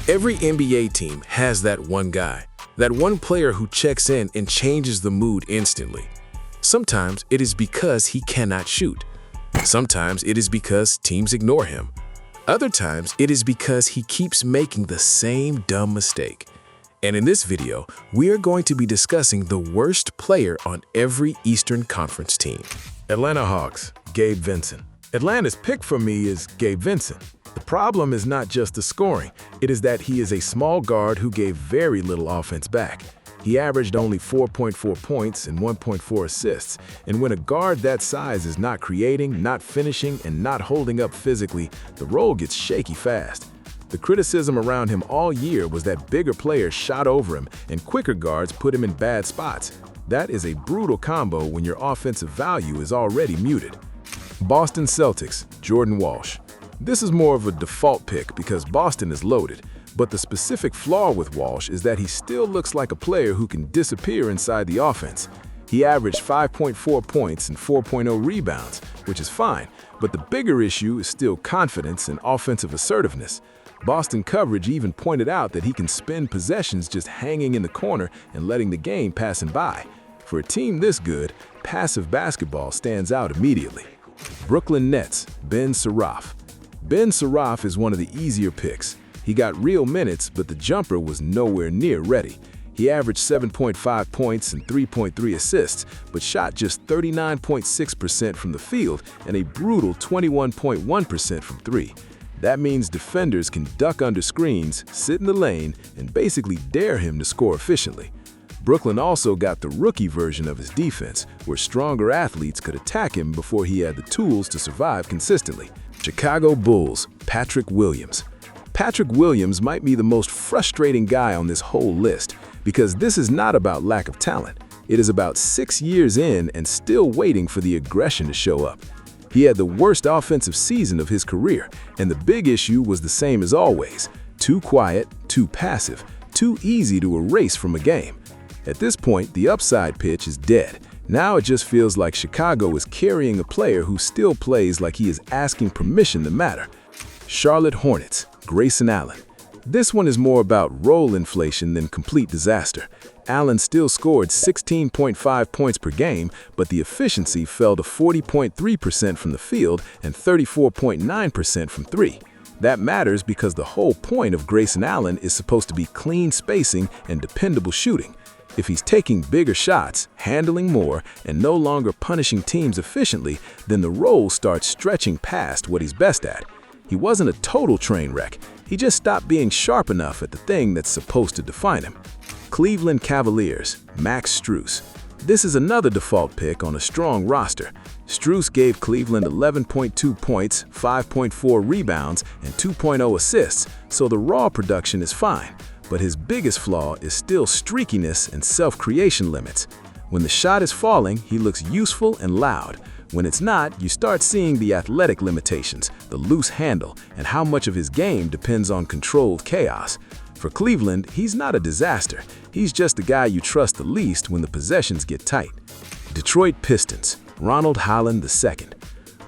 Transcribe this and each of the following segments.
Every NBA team has that one guy, that one player who checks in and changes the mood instantly. Sometimes it is because he cannot shoot. Sometimes it is because teams ignore him. Other times it is because he keeps making the same dumb mistake. And in this video, we are going to be discussing the worst player on every Eastern Conference team. Atlanta Hawks, Gabe Vincent. Atlanta's pick for me is Gabe Vincent. The problem is not just the scoring, it is that he is a small guard who gave very little offense back. He averaged only 4.4 points and 1.4 assists, and when a guard that size is not creating, not finishing, and not holding up physically, the role gets shaky fast. The criticism around him all year was that bigger players shot over him and quicker guards put him in bad spots. That is a brutal combo when your offensive value is already muted. Boston Celtics, Jordan Walsh. This is more of a default pick because Boston is loaded, but the specific flaw with Walsh is that he still looks like a player who can disappear inside the offense. He averaged 5.4 points and 4.0 rebounds, which is fine, but the bigger issue is still confidence and offensive assertiveness. Boston coverage even pointed out that he can spend possessions just hanging in the corner and letting the game pass him by. For a team this good, passive basketball stands out immediately. Brooklyn Nets, Ben Suraf. Ben Suraf is one of the easier picks. He got real minutes, but the jumper was nowhere near ready. He averaged 7.5 points and 3.3 assists, but shot just 39.6% from the field and a brutal 21.1% from three. That means defenders can duck under screens, sit in the lane, and basically dare him to score efficiently. Brooklyn also got the rookie version of his defense, where stronger athletes could attack him before he had the tools to survive consistently. Chicago Bulls, Patrick Williams. Patrick Williams might be the most frustrating guy on this whole list, because this is not about lack of talent. It is about 6 years in and still waiting for the aggression to show up. He had the worst offensive season of his career, and the big issue was the same as always: too quiet, too passive, too easy to erase from a game. At this point, the upside pitch is dead. Now it just feels like Chicago is carrying a player who still plays like he is asking permission to matter. Charlotte Hornets, Grayson Allen. This one is more about role inflation than complete disaster. Allen still scored 16.5 points per game, but the efficiency fell to 40.3% from the field and 34.9% from three. That matters because the whole point of Grayson Allen is supposed to be clean spacing and dependable shooting. If he's taking bigger shots, handling more, and no longer punishing teams efficiently, then the role starts stretching past what he's best at. He wasn't a total train wreck, he just stopped being sharp enough at the thing that's supposed to define him. Cleveland Cavaliers, Max Strus. This is another default pick on a strong roster. Strus gave Cleveland 11.2 points, 5.4 rebounds, and 2.0 assists, so the raw production is fine. But his biggest flaw is still streakiness and self-creation limits. When the shot is falling, he looks useful and loud. When it's not, you start seeing the athletic limitations, the loose handle, and how much of his game depends on controlled chaos. For Cleveland, he's not a disaster. He's just the guy you trust the least when the possessions get tight. Detroit Pistons, Ronald Holland II.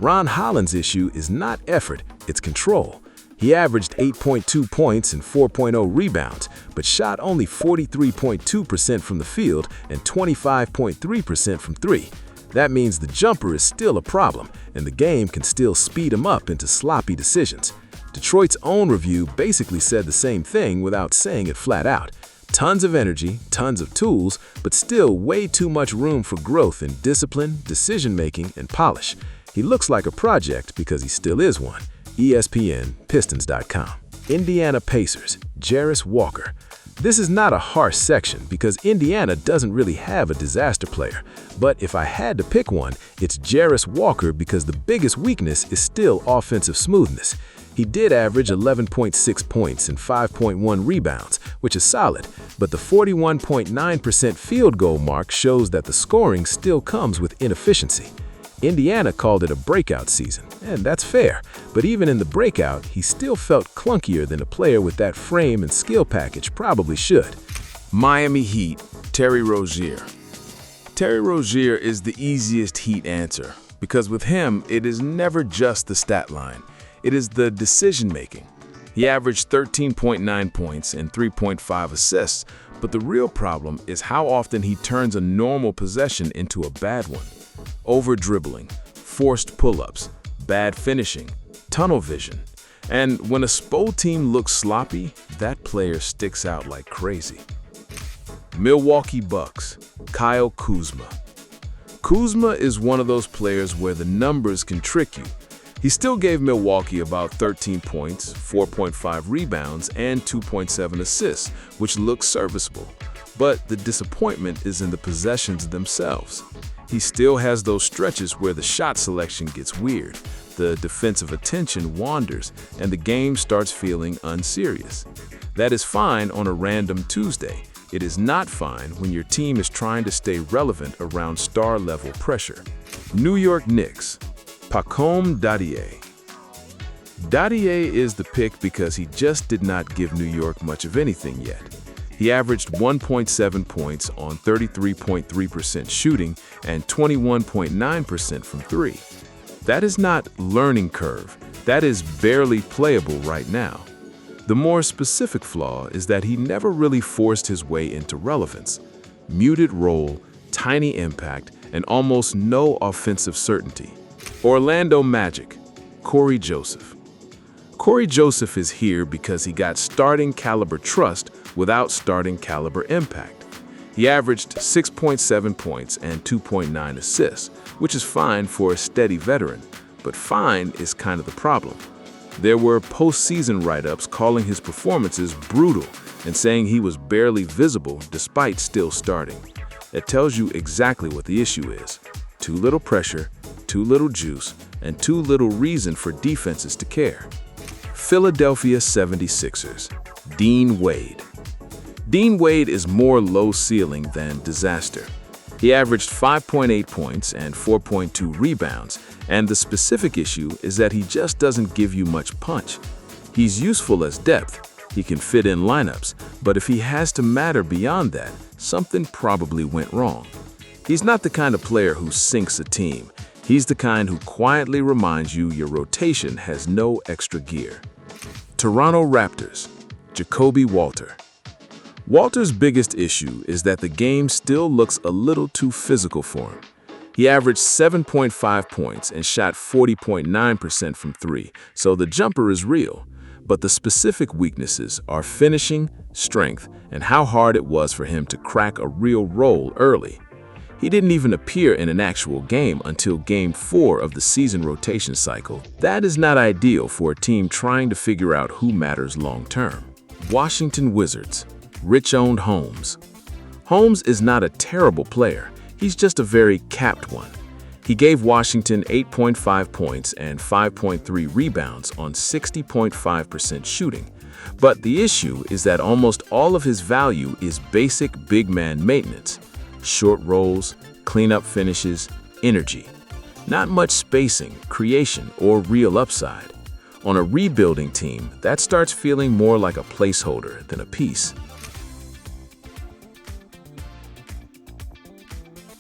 Ron Holland's issue is not effort, it's control. He averaged 8.2 points and 4.0 rebounds, but shot only 43.2% from the field and 25.3% from three. That means the jumper is still a problem, and the game can still speed him up into sloppy decisions. Detroit's own review basically said the same thing without saying it flat out. Tons of energy, tons of tools, but still way too much room for growth in discipline, decision-making, and polish. He looks like a project because he still is one. ESPN, Pistons.com. Indiana Pacers, Jarris Walker. This is not a harsh section because Indiana doesn't really have a disaster player. But if I had to pick one, it's Jarris Walker because the biggest weakness is still offensive smoothness. He did average 11.6 points and 5.1 rebounds, which is solid, but the 41.9% field goal mark shows that the scoring still comes with inefficiency. Indiana called it a breakout season, and that's fair, but even in the breakout, he still felt clunkier than a player with that frame and skill package probably should. Miami Heat, Terry Rozier. Terry Rozier is the easiest Heat answer, because with him, it is never just the stat line. It is the decision-making. He averaged 13.9 points and 3.5 assists, but the real problem is how often he turns a normal possession into a bad one. Over-dribbling, forced pull-ups, bad finishing, tunnel vision. And when a SPO team looks sloppy, that player sticks out like crazy. Milwaukee Bucks, Kyle Kuzma. Kuzma is one of those players where the numbers can trick you. He still gave Milwaukee about 13 points, 4.5 rebounds, and 2.7 assists, which looks serviceable. But the disappointment is in the possessions themselves. He still has those stretches where the shot selection gets weird, the defensive attention wanders, and the game starts feeling unserious. That is fine on a random Tuesday. It is not fine when your team is trying to stay relevant around star-level pressure. New York Knicks, Pacome Dadier. Dadier is the pick because he just did not give New York much of anything yet. He averaged 1.7 points on 33.3% shooting and 21.9% from three. That is not learning curve. That is barely playable right now. The more specific flaw is that he never really forced his way into relevance. Muted role, tiny impact, and almost no offensive certainty. Orlando Magic, Corey Joseph. Corey Joseph is here because he got starting caliber trust without starting caliber impact. He averaged 6.7 points and 2.9 assists, which is fine for a steady veteran, but fine is kind of the problem. There were postseason write-ups calling his performances brutal and saying he was barely visible despite still starting. It tells you exactly what the issue is. Too little pressure, too little juice, and too little reason for defenses to care. Philadelphia 76ers, Dean Wade. Dean Wade is more low ceiling than disaster. He averaged 5.8 points and 4.2 rebounds, and the specific issue is that he just doesn't give you much punch. He's useful as depth, he can fit in lineups, but if he has to matter beyond that, something probably went wrong. He's not the kind of player who sinks a team. He's the kind who quietly reminds you your rotation has no extra gear. Toronto Raptors, Jacoby Walter. Walter's biggest issue is that the game still looks a little too physical for him. He averaged 7.5 points and shot 40.9% from three, so the jumper is real. But the specific weaknesses are finishing, strength, and how hard it was for him to crack a real role early. He didn't even appear in an actual game until Game 4 of the season rotation cycle. That is not ideal for a team trying to figure out who matters long-term. Washington Wizards, Rich-owned Holmes. Holmes is not a terrible player, he's just a very capped one. He gave Washington 8.5 points and 5.3 rebounds on 60.5% shooting. But the issue is that almost all of his value is basic big man maintenance. Short rolls, cleanup finishes, energy. Not much spacing, creation, or real upside. On a rebuilding team, that starts feeling more like a placeholder than a piece.